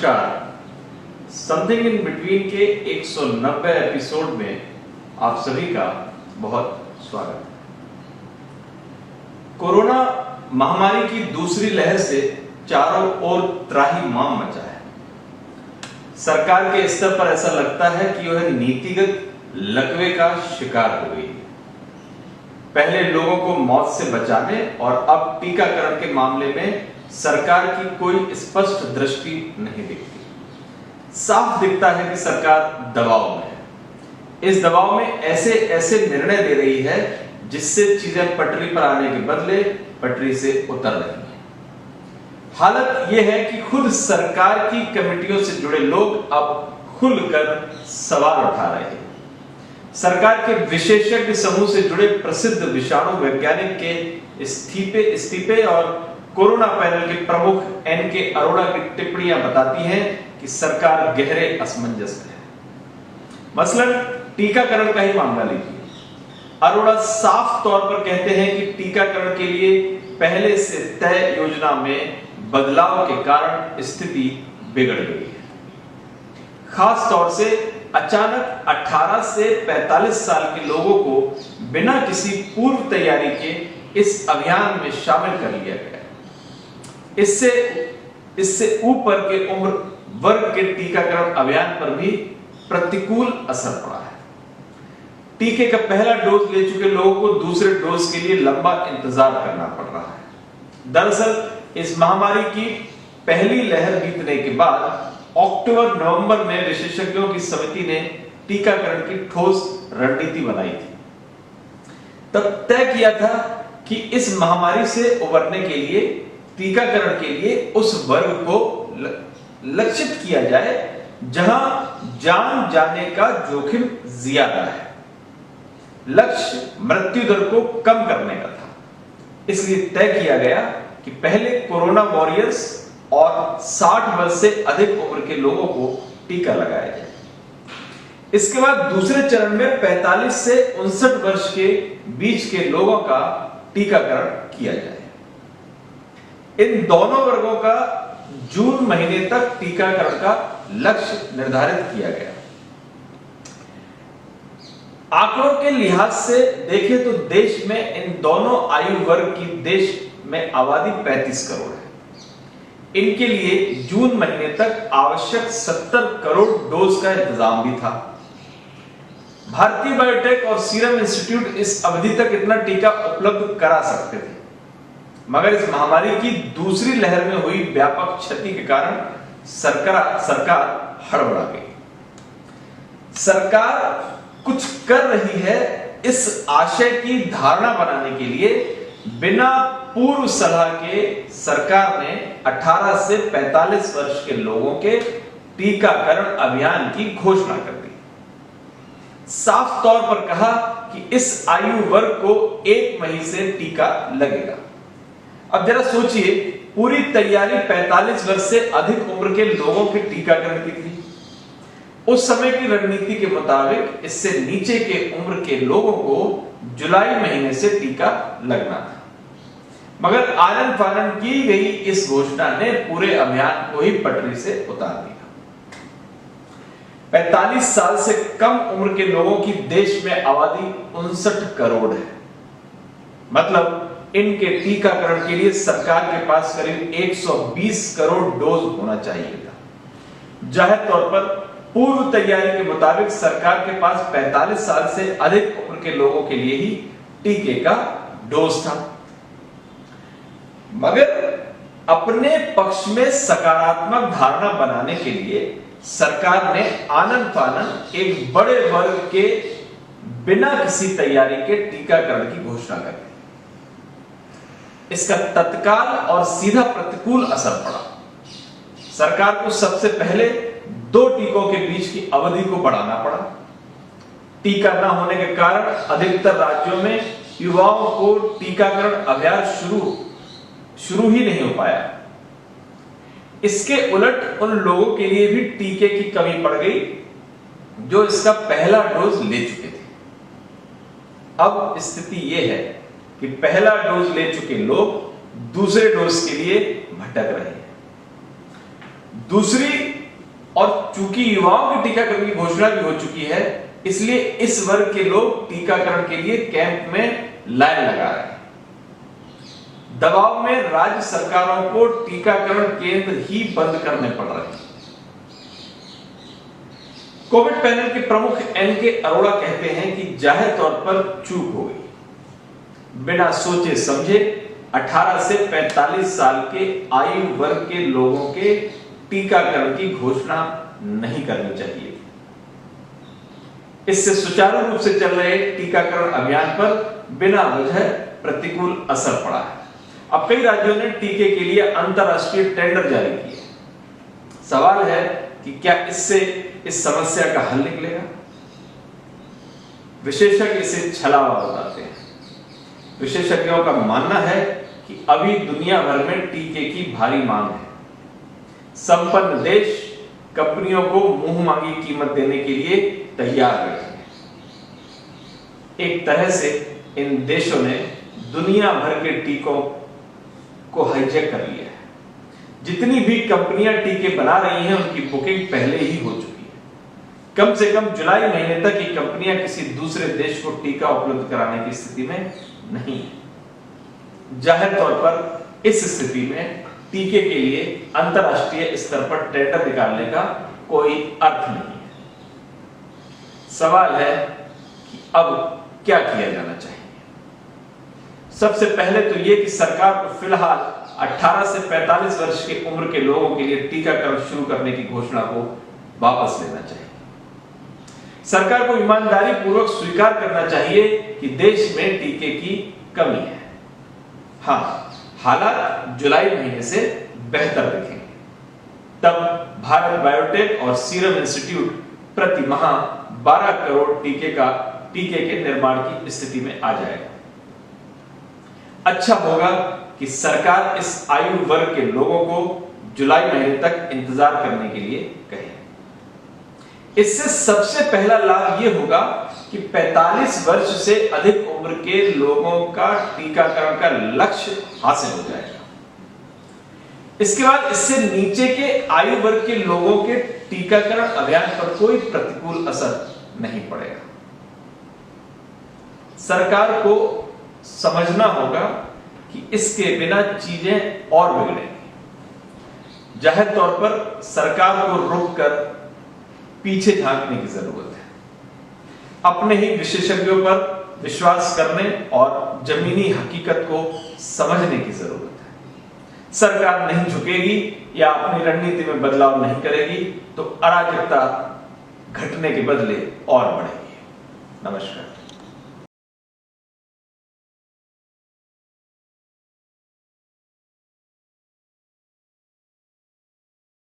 नमस्कार। Something in between के 190 episode में आप सभी का बहुत स्वागत है। कोरोना महामारी की दूसरी लहर से चारों ओर त्राहिमाम मचा है। सरकार के स्तर पर ऐसा लगता है कि वह नीतिगत लकवे का शिकार हो गई है। पहले लोगों को मौत से बचाने और अब टीकाकरण के मामले में सरकार की कोई स्पष्ट दृष्टि नहीं दिखती। साफ दिखता है कि सरकार दबाव में है। इस दबाव में ऐसे ऐसे निर्णय ले रही है जिससे चीजें पटरी पर आने के बदले पटरी से उतर रही हैं। हालत यह है कि खुद सरकार की कमेटियों से जुड़े लोग अब खुलकर सवाल उठा रहे हैं। सरकार के विशेषज्ञ समूह से जुड़े प्रसिद्ध विषाणु वैज्ञानिक के इस्तीफे और कोरोना पैनल के प्रमुख एन.के. अरोड़ा की टिप्पणियां बताती हैं कि सरकार गहरे असमंजस में है। मसलन टीकाकरण का ही मामला लीजिए। अरोड़ा साफ तौर पर कहते हैं कि टीकाकरण के लिए पहले से तय योजना में बदलाव के कारण स्थिति बिगड़ गई है। खास तौर से अचानक 18 से 45 साल के लोगों को बिना किसी पूर्व तैयारी के इस अभियान में शामिल कर लिया गया। इससे ऊपर के उम्र वर्ग के टीकाकरण अभियान पर भी प्रतिकूल असर पड़ा है। टीके का पहला डोज ले चुके लोगों को दूसरे डोज के लिए लंबा इंतजार करना पड़ रहा है। दरअसल इस महामारी की पहली लहर बीतने के बाद अक्टूबर-नवंबर में विशेषज्ञों की समिति ने टीकाकरण की ठोस रणनीति बनाई थी। तब तय किया था कि इस महामारी से उबरने के लिए टीकाकरण के लिए उस वर्ग को लक्षित किया जाए जहां जान जाने का जोखिम ज्यादा है। लक्ष्य मृत्यु दर को कम करने का था। इसलिए तय किया गया कि पहले कोरोना वॉरियर्स और 60 वर्ष से अधिक उम्र के लोगों को टीका लगाया जाए। इसके बाद दूसरे चरण में 45 से 59 वर्ष के बीच के लोगों का टीकाकरण किया जाए। इन दोनों वर्गों का जून महीने तक टीकाकरण का लक्ष्य निर्धारित किया गया। आंकड़ों के लिहाज से देखें तो देश में इन दोनों आयु वर्ग की देश में आबादी 35 करोड़ है। इनके लिए जून महीने तक आवश्यक 70 करोड़ डोज का इंतजाम भी था। भारतीय बायोटेक और सीरम इंस्टीट्यूट इस अवधि तक इतना टीका उपलब्ध करा सकते थे, मगर इस महामारी की दूसरी लहर में हुई व्यापक क्षति के कारण सरकार हड़बड़ा गई। सरकार कुछ कर रही है इस आशय की धारणा बनाने के लिए बिना पूर्व सलाह के सरकार ने 18 से 45 वर्ष के लोगों के टीकाकरण अभियान की घोषणा कर दी। साफ तौर पर कहा कि इस आयु वर्ग को 1 मई से टीका लगेगा। अब जरा सोचिए, पूरी तैयारी 45 वर्ष से अधिक उम्र के लोगों के टीकाकरण की थी। उस समय की रणनीति के मुताबिक इससे नीचे के उम्र के लोगों को जुलाई महीने से टीका लगना था, मगर आनन फानन की गई इस घोषणा ने पूरे अभियान को ही पटरी से उतार दिया। 45 साल से कम उम्र के लोगों की देश में आबादी 59 करोड़ है। मतलब इनके टीकाकरण के लिए सरकार के पास करीब 120 करोड़ डोज होना चाहिए था। जाहिर तौर पर पूर्व तैयारी के मुताबिक सरकार के पास 45 साल से अधिक उम्र के लोगों के लिए ही टीके का डोज था। मगर अपने पक्ष में सकारात्मक धारणा बनाने के लिए सरकार ने आनन फानन एक बड़े वर्ग के बिना किसी तैयारी के टीकाकरण की घोषणा कर दी। इसका तत्काल और सीधा प्रतिकूल असर पड़ा। सरकार को सबसे पहले 2 टीकों के बीच की अवधि को बढ़ाना पड़ा। टीका न होने के कारण अधिकतर राज्यों में युवाओं को टीकाकरण अभियान शुरू ही नहीं हो पाया। इसके उलट उन लोगों के लिए भी टीके की कमी पड़ गई जो इसका पहला डोज ले चुके थे। अब स्थिति यह है कि पहला डोज ले चुके लोग दूसरे डोज के लिए भटक रहे हैं। दूसरी और चूंकि युवाओं के टीकाकरण की घोषणा भी हो चुकी है, इसलिए इस वर्ग के लोग टीकाकरण के लिए कैंप में लाइन लगा रहे हैं। दबाव में राज्य सरकारों को टीकाकरण केंद्र ही बंद करने पड़ रहे हैं। कोविड पैनल के प्रमुख एन.के. अरोड़ा कहते हैं कि जाहिर तौर पर चूक हो गई। बिना सोचे समझे 18 से 45 साल के आयु वर्ग के लोगों के टीकाकरण की घोषणा नहीं करनी चाहिए। इससे सुचारू रूप से चल रहे टीकाकरण अभियान पर बिना वजह प्रतिकूल असर पड़ा है। अब कई राज्यों ने टीके के लिए अंतरराष्ट्रीय टेंडर जारी किए। सवाल है कि क्या इससे इस समस्या का हल निकलेगा? विशेषज्ञ इसे छलावा बताते हैं। विशेषज्ञों का मानना है कि अभी दुनिया भर में टीके की भारी मांग है। संपन्न देश कंपनियों को मुंह मांगी कीमत देने के लिए तैयार बैठे हैं। एक तरह से इन देशों ने दुनिया भर के टीकों को हाईजैक कर लिया है। जितनी भी कंपनियां टीके बना रही हैं, उनकी बुकिंग पहले ही हो चुकी है। कम से कम जुलाई महीने तक ये कंपनियां किसी दूसरे देश को टीका उपलब्ध कराने की स्थिति में नहीं है। जाहिर तौर पर इस स्थिति में टीके के लिए अंतरराष्ट्रीय स्तर पर टेंडर निकालने का कोई अर्थ नहीं है। सवाल है कि अब क्या किया जाना चाहिए। सबसे पहले तो यह कि सरकार को फिलहाल 18 से 45 वर्ष की उम्र के लोगों के लिए टीकाकरण शुरू करने की घोषणा को वापस लेना चाहिए। सरकार को ईमानदारी पूर्वक स्वीकार करना चाहिए कि देश में टीके की कमी है। हाँ, हालात जुलाई महीने से बेहतर दिखेंगे। तब भारत बायोटेक और सीरम इंस्टीट्यूट प्रति माह 12 करोड़ टीके के निर्माण की स्थिति में आ जाएगा। अच्छा होगा कि सरकार इस आयु वर्ग के लोगों को जुलाई महीने तक इंतजार करने के लिए कहे। इससे सबसे पहला लाभ यह होगा कि 45 वर्ष से अधिक उम्र के लोगों का टीकाकरण का लक्ष्य हासिल हो जाएगा। इसके बाद इससे नीचे के आयु वर्ग के लोगों के टीकाकरण अभियान पर कोई प्रतिकूल असर नहीं पड़ेगा। सरकार को समझना होगा कि इसके बिना चीजें और बिगड़ेंगी। जाहिर तौर पर सरकार को रुककर पीछे झांकने की जरूरत है। अपने ही विशेषज्ञों पर विश्वास करने और जमीनी हकीकत को समझने की जरूरत है। सरकार नहीं झुकेगी या अपनी रणनीति में बदलाव नहीं करेगी तो अराजकता घटने के बदले और बढ़ेगी। नमस्कार।